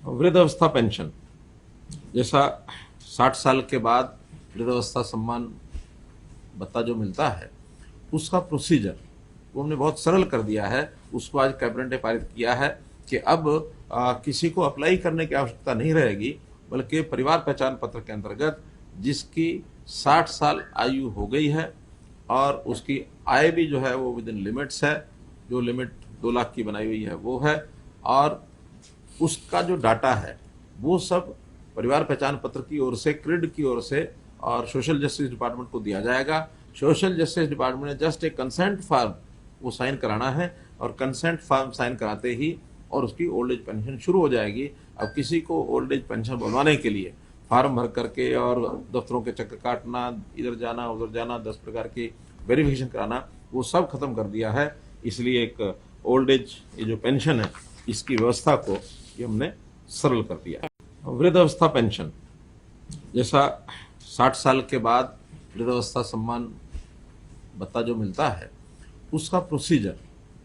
वृद्धावस्था पेंशन जैसा 60 साल के बाद वृद्धावस्था सम्मान भत्ता जो मिलता है उसका प्रोसीजर वो हमने बहुत सरल कर दिया है। उसको आज कैबिनेट ने पारित किया है कि अब किसी को अप्लाई करने की आवश्यकता नहीं रहेगी, बल्कि परिवार पहचान पत्र के अंतर्गत जिसकी 60 साल आयु हो गई है और उसकी आय भी जो है वो विद इन लिमिट्स है, जो लिमिट 2 लाख की बनाई हुई है वो है, और उसका जो डाटा है वो सब परिवार पहचान पत्र की ओर से, क्रिड की ओर से और सोशल जस्टिस डिपार्टमेंट को दिया जाएगा। सोशल जस्टिस डिपार्टमेंट ने जस्ट एक कंसेंट फॉर्म वो साइन कराना है और कंसेंट फॉर्म साइन कराते ही और उसकी ओल्ड एज पेंशन शुरू हो जाएगी। अब किसी को ओल्ड एज पेंशन बनवाने के लिए फार्म भर करके और दफ्तरों के चक्कर काटना, इधर जाना उधर जाना, 10 प्रकार की वेरिफिकेशन कराना, वो सब खत्म कर दिया है। इसलिए एक ओल्ड एज ये जो पेंशन है इसकी व्यवस्था को ये हमने सरल कर दिया है। वृद्धावस्था पेंशन जैसा 60 साल के बाद वृद्धावस्था सम्मान भत्ता जो मिलता है उसका प्रोसीजर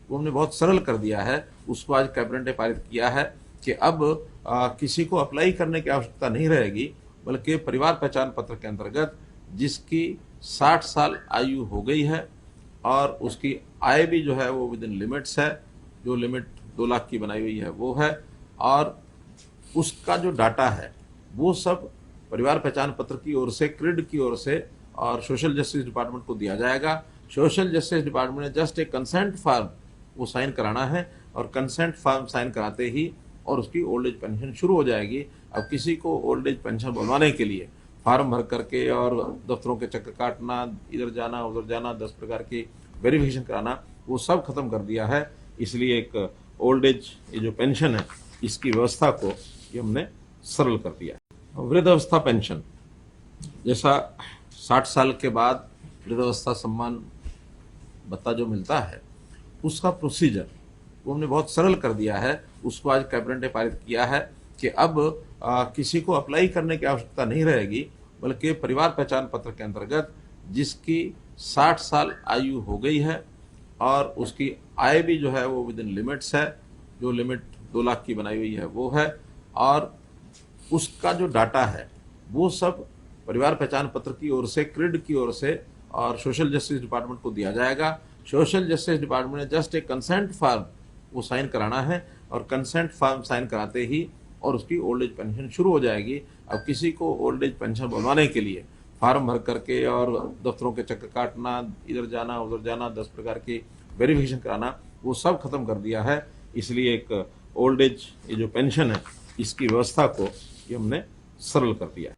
वो हमने बहुत सरल कर दिया है। उसको आज कैबिनेट ने पारित किया है कि अब किसी को अप्लाई करने की आवश्यकता नहीं रहेगी, बल्कि परिवार पहचान पत्र के अंतर्गत जिसकी 60 साल आयु हो गई है और उसकी आय भी जो है वो विद इन लिमिट्स है, जो लिमिट 2 लाख की बनाई हुई है वो है, और उसका जो डाटा है वो सब परिवार पहचान पत्र की ओर से, क्रिड की ओर से और सोशल जस्टिस डिपार्टमेंट को दिया जाएगा। सोशल जस्टिस डिपार्टमेंट ने जस्ट एक कंसेंट फॉर्म वो साइन कराना है और कंसेंट फॉर्म साइन कराते ही और उसकी ओल्ड एज पेंशन शुरू हो जाएगी। अब किसी को ओल्ड एज पेंशन बनवाने के लिए फार्म भर करके और दफ्तरों के चक्कर काटना, इधर जाना उधर जाना, 10 प्रकार की वेरिफिकेशन कराना, वो सब खत्म कर दिया है। इसलिए एक ओल्ड एज ये जो पेंशन है इसकी व्यवस्था को ये हमने सरल कर दिया है। वृद्धावस्था पेंशन जैसा 60 साल के बाद वृद्धावस्था सम्मान भत्ता जो मिलता है उसका प्रोसीजर वो हमने बहुत सरल कर दिया है। उसको आज कैबिनेट ने पारित किया है कि अब किसी को अप्लाई करने की आवश्यकता नहीं रहेगी, बल्कि परिवार पहचान पत्र के अंतर्गत जिसकी 60 साल आयु हो गई है और उसकी आय भी जो है वो विद इन लिमिट्स है, जो लिमिट 2 लाख की बनाई हुई है वो है, और उसका जो डाटा है वो सब परिवार पहचान पत्र की ओर से, क्रिड की ओर से और सोशल जस्टिस डिपार्टमेंट को दिया जाएगा। सोशल जस्टिस डिपार्टमेंट ने जस्ट एक कंसेंट फॉर्म वो साइन कराना है और कंसेंट फॉर्म साइन कराते ही और उसकी ओल्ड एज पेंशन शुरू हो जाएगी। अब किसी को ओल्ड एज पेंशन बनवाने के लिए फार्म भर करके और दफ्तरों के चक्कर काटना, इधर जाना उधर जाना, 10 प्रकार की वेरिफिकेशन कराना, वो सब खत्म कर दिया है। इसलिए एक ओल्ड एज ये जो पेंशन है इसकी व्यवस्था को ये हमने सरल कर दिया है।